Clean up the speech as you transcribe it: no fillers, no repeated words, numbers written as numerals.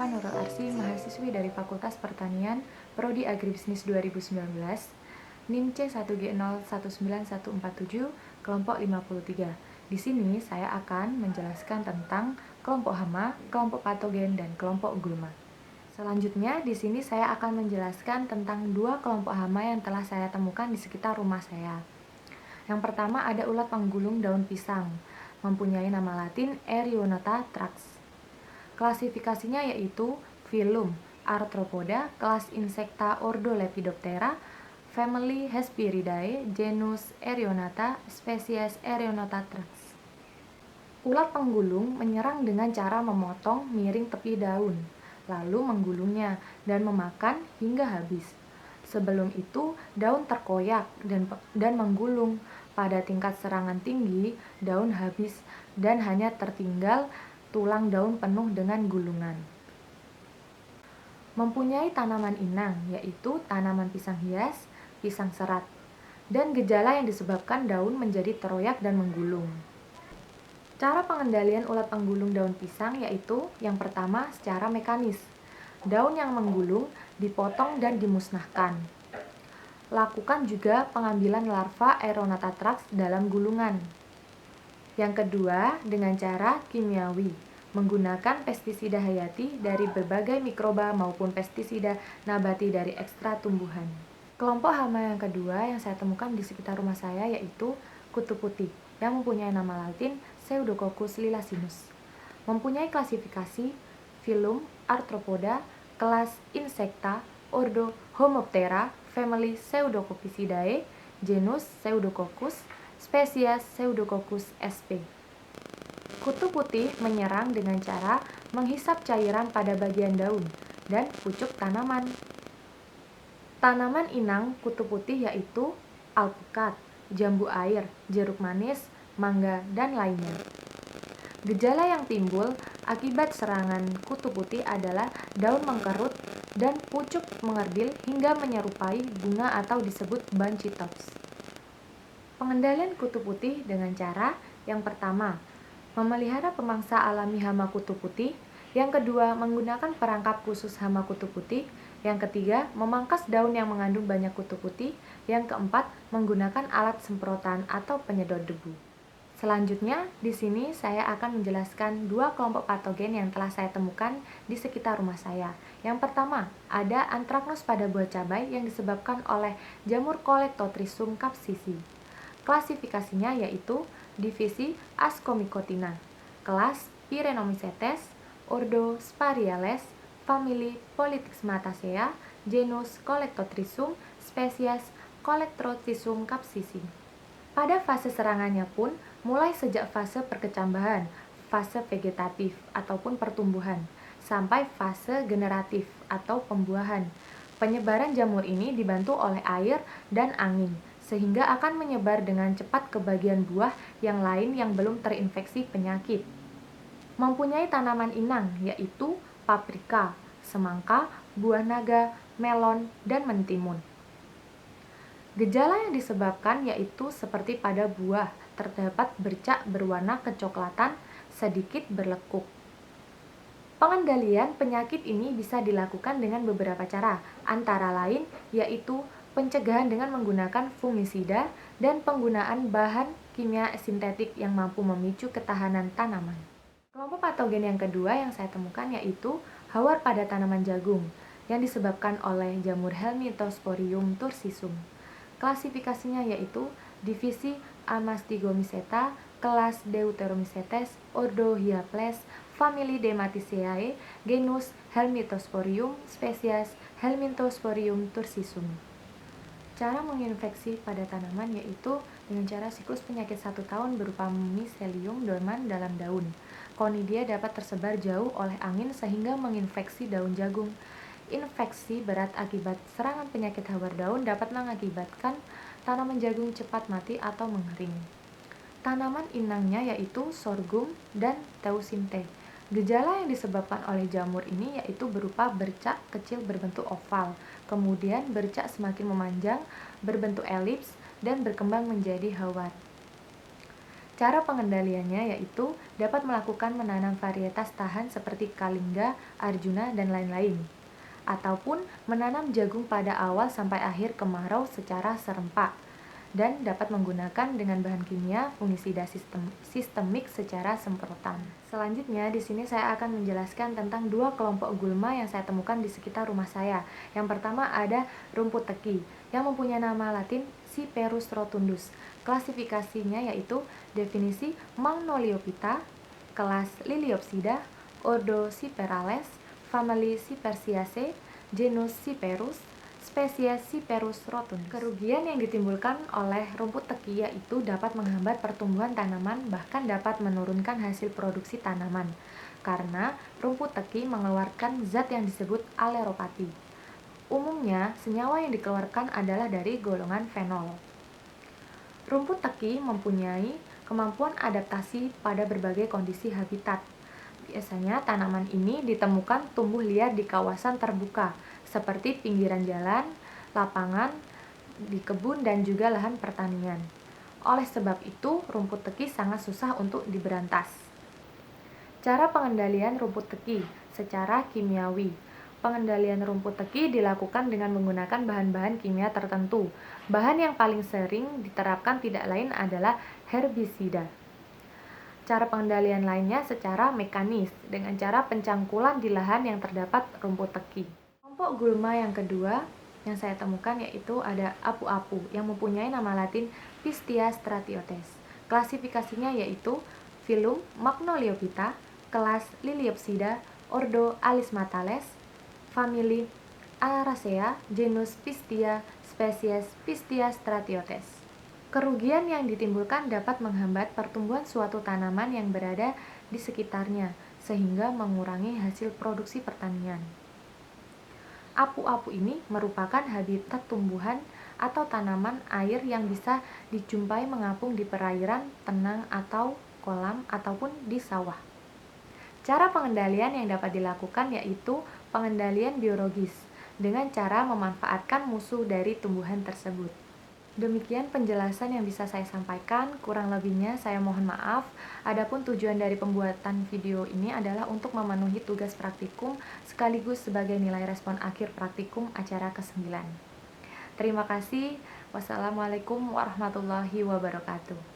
Eva Nurul Arsy, mahasiswi dari Fakultas Pertanian, Prodi Agribisnis 2019, NIM C1G019147, kelompok 53. Di sini saya akan menjelaskan tentang kelompok hama, kelompok patogen, dan kelompok gulma. Selanjutnya, di sini saya akan menjelaskan tentang dua kelompok hama yang telah saya temukan di sekitar rumah saya. Yang pertama ada ulat penggulung daun pisang, mempunyai nama latin Erionota trax. Klasifikasinya yaitu filum Arthropoda, kelas Insecta, ordo Lepidoptera, family Hesperidae, genus Erionata, spesies Erionota trax. Ulat penggulung menyerang dengan cara memotong miring tepi daun, lalu menggulungnya dan memakan hingga habis. Sebelum itu, daun terkoyak dan menggulung. Pada tingkat serangan tinggi, daun habis dan hanya tertinggal tulang daun penuh dengan gulungan. Mempunyai tanaman inang, yaitu tanaman pisang hias, pisang serat, dan gejala yang disebabkan daun menjadi teroyak dan menggulung. Cara pengendalian ulat penggulung daun pisang yaitu yang pertama secara mekanis. Daun yang menggulung dipotong dan dimusnahkan. Lakukan juga pengambilan larva Erionota trax dalam gulungan. Yang kedua, dengan cara kimiawi, menggunakan pestisida hayati dari berbagai mikroba maupun pestisida nabati dari ekstra tumbuhan. Kelompok hama yang kedua yang saya temukan di sekitar rumah saya yaitu kutu putih yang mempunyai nama latin Pseudococcus lilacinus. Mempunyai klasifikasi filum Arthropoda, kelas Insecta, ordo Homoptera, family Pseudococcidae, genus Pseudococcus, spesies Pseudococcus sp. Kutu putih menyerang dengan cara menghisap cairan pada bagian daun dan pucuk tanaman. Tanaman inang kutu putih yaitu alpukat, jambu air, jeruk manis, mangga, dan lainnya. Gejala yang timbul akibat serangan kutu putih adalah daun mengkerut dan pucuk mengerdil hingga menyerupai bunga atau disebut banchitops. Pengendalian kutu putih dengan cara yang pertama, memelihara pemangsa alami hama kutu putih. Yang kedua, menggunakan perangkap khusus hama kutu putih. Yang ketiga, memangkas daun yang mengandung banyak kutu putih. Yang keempat, menggunakan alat semprotan atau penyedot debu. Selanjutnya, di sini saya akan menjelaskan dua kelompok patogen yang telah saya temukan di sekitar rumah saya. Yang pertama, ada anthracnose pada buah cabai yang disebabkan oleh jamur Colectotrisum capsicii. Klasifikasinya yaitu divisi Ascomycotina, kelas Pyrenomycetes, ordo Spariales, family Polytixmatacea, genus Colectotrisum, spesies Colectotrisum capsicii. Pada fase serangannya pun mulai sejak fase perkecambahan, fase vegetatif ataupun pertumbuhan, sampai fase generatif atau pembuahan. Penyebaran jamur ini dibantu oleh air dan angin, sehingga akan menyebar dengan cepat ke bagian buah yang lain yang belum terinfeksi penyakit. Mempunyai tanaman inang yaitu paprika, semangka, buah naga, melon, dan mentimun. Gejala yang disebabkan yaitu seperti pada buah, terdapat bercak berwarna kecoklatan, sedikit berlekuk. Pengendalian penyakit ini bisa dilakukan dengan beberapa cara, antara lain yaitu pencegahan dengan menggunakan fungisida dan penggunaan bahan kimia sintetik yang mampu memicu ketahanan tanaman. Kelompok patogen yang kedua yang saya temukan yaitu hawar pada tanaman jagung yang disebabkan oleh jamur Helminthosporium tursisum. Klasifikasinya yaitu divisi Amastigomyceta, kelas Deuteromycetes, ordo Hyaples, family Dematiceae, genus Helminthosporium, spesies Helminthosporium tursisum. Cara menginfeksi pada tanaman yaitu dengan cara siklus penyakit 1 tahun berupa Mycelium dorman dalam daun. Conidia dapat tersebar jauh oleh angin sehingga menginfeksi daun jagung. Infeksi berat akibat serangan penyakit hawar daun dapat mengakibatkan tanaman jagung cepat mati atau mengering. Tanaman inangnya yaitu sorghum dan teosinte. Gejala yang disebabkan oleh jamur ini yaitu berupa bercak kecil berbentuk oval, kemudian bercak semakin memanjang, berbentuk elips, dan berkembang menjadi hawar. Cara pengendaliannya yaitu dapat melakukan menanam varietas tahan seperti Kalingga, Arjuna, dan lain-lain, ataupun menanam jagung pada awal sampai akhir kemarau secara serempak, dan dapat menggunakan dengan bahan kimia fungisida sistemik secara semprotan. Selanjutnya, di sini saya akan menjelaskan tentang dua kelompok gulma yang saya temukan di sekitar rumah saya. Yang pertama ada rumput teki, yang mempunyai nama latin Cyperus rotundus. Klasifikasinya yaitu definisi Magnoliophyta, kelas Liliopsida, ordo Cyperales, famili Cypersiaceae, genus Cyperus, spesies Cyperus rotundus. Kerugian yang ditimbulkan oleh rumput teki yaitu dapat menghambat pertumbuhan tanaman, bahkan dapat menurunkan hasil produksi tanaman, karena rumput teki mengeluarkan zat yang disebut aleropati. Umumnya, senyawa yang dikeluarkan adalah dari golongan fenol. Rumput teki mempunyai kemampuan adaptasi pada berbagai kondisi habitat. Biasanya tanaman ini ditemukan tumbuh liar di kawasan terbuka, seperti pinggiran jalan, lapangan, di kebun, dan juga lahan pertanian. Oleh sebab itu, rumput teki sangat susah untuk diberantas. Cara pengendalian rumput teki secara kimiawi. Pengendalian rumput teki dilakukan dengan menggunakan bahan-bahan kimia tertentu. Bahan yang paling sering diterapkan tidak lain adalah herbisida. Cara pengendalian lainnya secara mekanis, dengan cara pencangkulan di lahan yang terdapat rumput teki. Kelompok gulma yang kedua yang saya temukan yaitu ada apu-apu yang mempunyai nama latin Pistia stratiotes. Klasifikasinya yaitu filum Magnoliophyta, kelas Liliopsida, ordo Alismatales, famili Aracea, genus Pistia, spesies Pistia stratiotes. Kerugian yang ditimbulkan dapat menghambat pertumbuhan suatu tanaman yang berada di sekitarnya, sehingga mengurangi hasil produksi pertanian. Apu-apu ini merupakan habitat tumbuhan atau tanaman air yang bisa dijumpai mengapung di perairan tenang atau kolam ataupun di sawah. Cara pengendalian yang dapat dilakukan yaitu pengendalian biologis dengan cara memanfaatkan musuh dari tumbuhan tersebut. Demikian penjelasan yang bisa saya sampaikan, kurang lebihnya saya mohon maaf. Adapun tujuan dari pembuatan video ini adalah untuk memenuhi tugas praktikum sekaligus sebagai nilai respon akhir praktikum acara ke-9. Terima kasih. Wassalamualaikum warahmatullahi wabarakatuh.